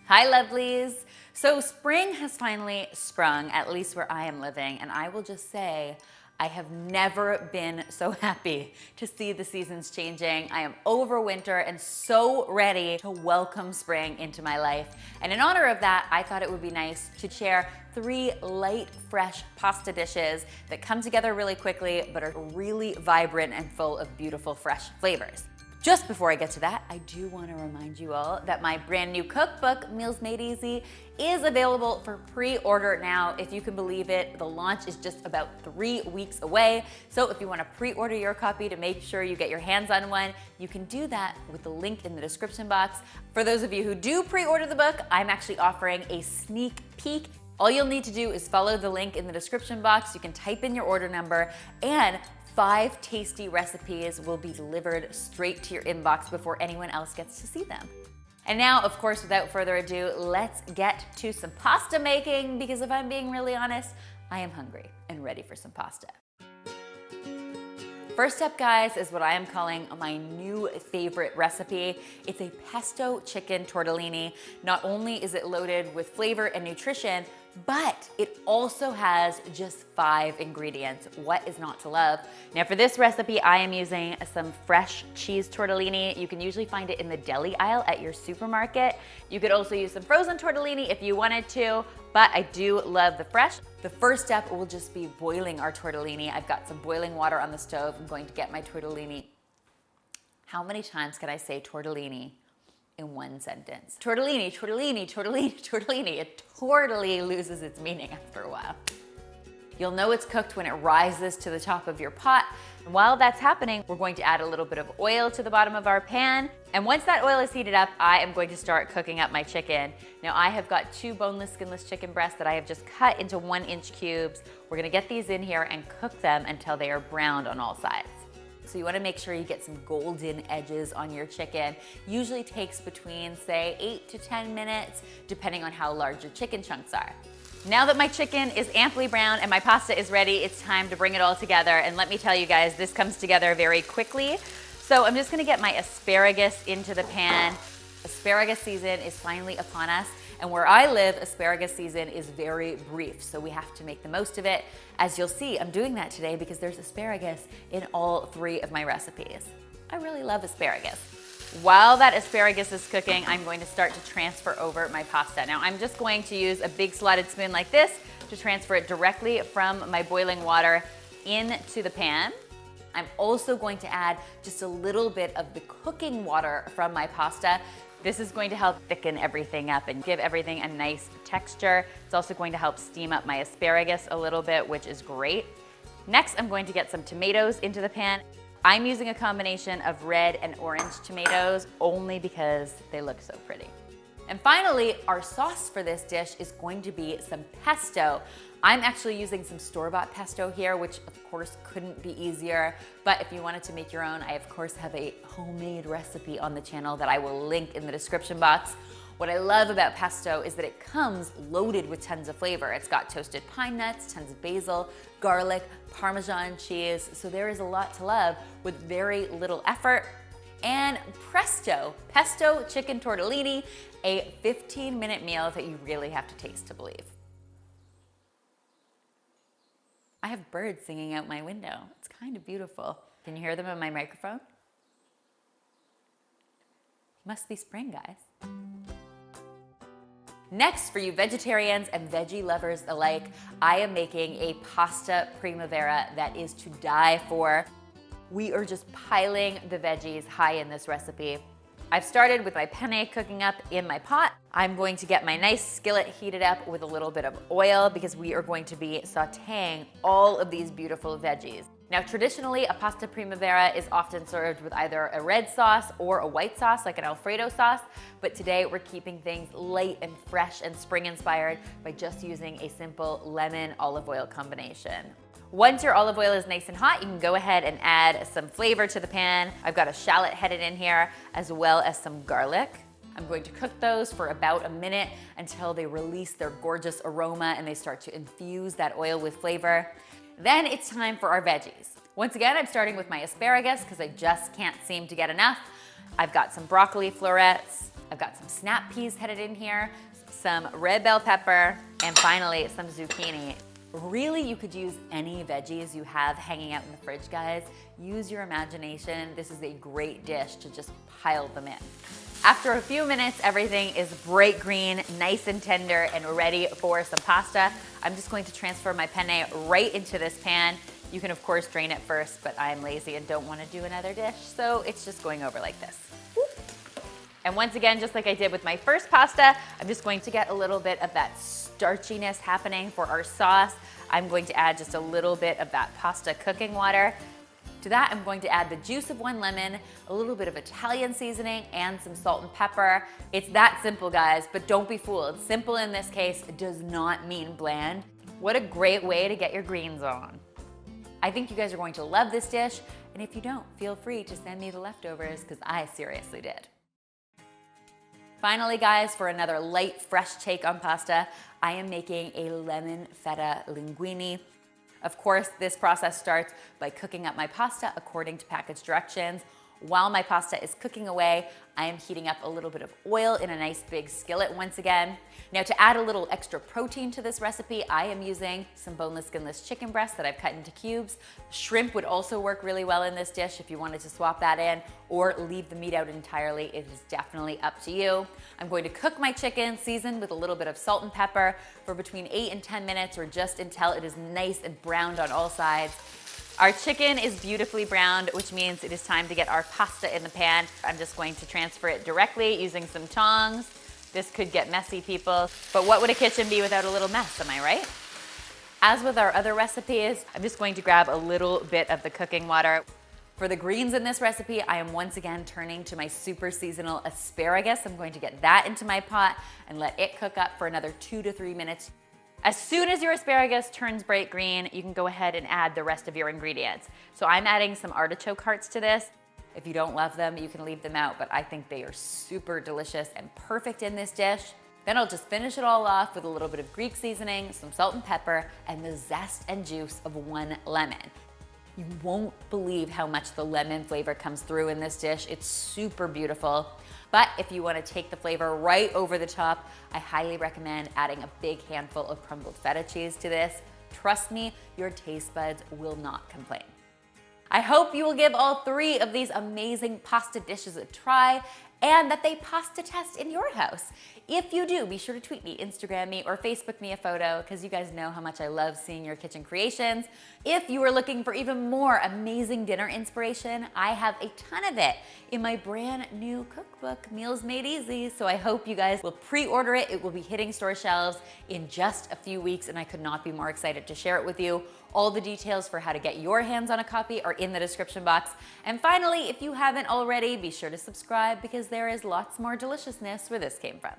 Hi, lovelies. So spring has finally sprung, at least where I am living, and I will just say, I have never been so happy to see the seasons changing. I am over winter and so ready to welcome spring into my life. And in honor of that, I thought it would be nice to share 3 light, fresh pasta dishes that come together really quickly, but are really vibrant and full of beautiful, fresh flavors. Just before I get to that, I do want to remind you all that my brand new cookbook, Meals Made Easy, is available for pre-order now. If you can believe it, the launch is just about 3 weeks away. So if you want to pre-order your copy to make sure you get your hands on one, you can do that with the link in the description box. For those of you who do pre-order the book, I'm actually offering a sneak peek. All you'll need to do is follow the link in the description box. You can type in your order number, and 5 tasty recipes will be delivered straight to your inbox before anyone else gets to see them. And now, of course, without further ado, let's get to some pasta making, because if I'm being really honest, I am hungry and ready for some pasta. First up, guys, is what I am calling my new favorite recipe. It's a pesto chicken tortellini. Not only is it loaded with flavor and nutrition, but it also has just 5 ingredients. What is not to love? Now for this recipe, I am using some fresh cheese tortellini. You can usually find it in the deli aisle at your supermarket. You could also use some frozen tortellini if you wanted to, but I do love the fresh. The first step will just be boiling our tortellini. I've got some boiling water on the stove. I'm going to get my tortellini. How many times can I say tortellini in one sentence? Tortellini, tortellini, tortellini, tortellini. It totally loses its meaning after a while. You'll know it's cooked when it rises to the top of your pot. And while that's happening, we're going to add a little bit of oil to the bottom of our pan. And once that oil is heated up, I am going to start cooking up my chicken. Now I have got 2 boneless, skinless chicken breasts that I have just cut into 1-inch cubes. We're gonna get these in here and cook them until they are browned on all sides. So you wanna make sure you get some golden edges on your chicken. Usually takes between, say, 8 to 10 minutes, depending on how large your chicken chunks are. Now that my chicken is amply brown and my pasta is ready, it's time to bring it all together. And let me tell you guys, this comes together very quickly. So I'm just gonna get my asparagus into the pan. Asparagus season is finally upon us. And where I live, asparagus season is very brief, so we have to make the most of it. As you'll see, I'm doing that today because there's asparagus in all 3 of my recipes. I really love asparagus. While that asparagus is cooking, I'm going to start to transfer over my pasta. Now, I'm just going to use a big slotted spoon like this to transfer it directly from my boiling water into the pan. I'm also going to add just a little bit of the cooking water from my pasta. This is going to help thicken everything up and give everything a nice texture. It's also going to help steam up my asparagus a little bit, which is great. Next, I'm going to get some tomatoes into the pan. I'm using a combination of red and orange tomatoes only because they look so pretty. And finally, our sauce for this dish is going to be some pesto. I'm actually using some store-bought pesto here, which of course couldn't be easier. But if you wanted to make your own, I of course have a homemade recipe on the channel that I will link in the description box. What I love about pesto is that it comes loaded with tons of flavor. It's got toasted pine nuts, tons of basil, garlic, Parmesan cheese. So there is a lot to love with very little effort. And presto, pesto chicken tortellini, a 15-minute meal that you really have to taste to believe. I have birds singing out my window. It's kind of beautiful. Can you hear them on my microphone? Must be spring, guys. Next, for you vegetarians and veggie lovers alike, I am making a pasta primavera that is to die for. We are just piling the veggies high in this recipe. I've started with my penne cooking up in my pot. I'm going to get my nice skillet heated up with a little bit of oil because we are going to be sauteing all of these beautiful veggies. Now, traditionally, a pasta primavera is often served with either a red sauce or a white sauce, like an Alfredo sauce, but today we're keeping things light and fresh and spring-inspired by just using a simple lemon olive oil combination. Once your olive oil is nice and hot, you can go ahead and add some flavor to the pan. I've got a shallot headed in here, as well as some garlic. I'm going to cook those for about a minute until they release their gorgeous aroma and they start to infuse that oil with flavor. Then it's time for our veggies. Once again, I'm starting with my asparagus because I just can't seem to get enough. I've got some broccoli florets, I've got some snap peas headed in here, some red bell pepper, and finally some zucchini. Really, you could use any veggies you have hanging out in the fridge, guys. Use your imagination. This is a great dish to just pile them in. After a few minutes, everything is bright green, nice and tender, and ready for some pasta. I'm just going to transfer my penne right into this pan. You can, of course, drain it first, but I'm lazy and don't want to do another dish, so it's just going over like this. And once again, just like I did with my first pasta, I'm just going to get a little bit of that starchiness happening for our sauce. I'm going to add just a little bit of that pasta cooking water. To that, I'm going to add the juice of 1 lemon, a little bit of Italian seasoning, and some salt and pepper. It's that simple, guys, but don't be fooled. Simple in this case does not mean bland. What a great way to get your greens on. I think you guys are going to love this dish, and if you don't, feel free to send me the leftovers, because I seriously did. Finally, guys, for another light, fresh take on pasta, I am making a lemon feta linguine. Of course, this process starts by cooking up my pasta according to package directions. While my pasta is cooking away, I am heating up a little bit of oil in a nice big skillet once again. Now, to add a little extra protein to this recipe, I am using some boneless, skinless chicken breasts that I've cut into cubes. Shrimp would also work really well in this dish if you wanted to swap that in or leave the meat out entirely. It is definitely up to you. I'm going to cook my chicken, seasoned with a little bit of salt and pepper, for between 8 and 10 minutes, or just until it is nice and browned on all sides. Our chicken is beautifully browned, which means it is time to get our pasta in the pan. I'm just going to transfer it directly using some tongs. This could get messy, people, but what would a kitchen be without a little mess, am I right? As with our other recipes, I'm just going to grab a little bit of the cooking water. For the greens in this recipe, I am once again turning to my super seasonal asparagus. I'm going to get that into my pot and let it cook up for another 2 to 3 minutes. As soon as your asparagus turns bright green, you can go ahead and add the rest of your ingredients. So I'm adding some artichoke hearts to this. If you don't love them, you can leave them out, but I think they are super delicious and perfect in this dish. Then I'll just finish it all off with a little bit of Greek seasoning, some salt and pepper, and the zest and juice of 1 lemon. You won't believe how much the lemon flavor comes through in this dish. It's super beautiful. But if you want to take the flavor right over the top, I highly recommend adding a big handful of crumbled feta cheese to this. Trust me, your taste buds will not complain. I hope you will give all 3 of these amazing pasta dishes a try and that they pasta test in your house. If you do, be sure to tweet me, Instagram me, or Facebook me a photo, because you guys know how much I love seeing your kitchen creations. If you are looking for even more amazing dinner inspiration, I have a ton of it in my brand new cookbook, Meals Made Easy. So I hope you guys will pre-order it. It will be hitting store shelves in just a few weeks, and I could not be more excited to share it with you. All the details for how to get your hands on a copy are in the description box. And finally, if you haven't already, be sure to subscribe, because there is lots more deliciousness where this came from.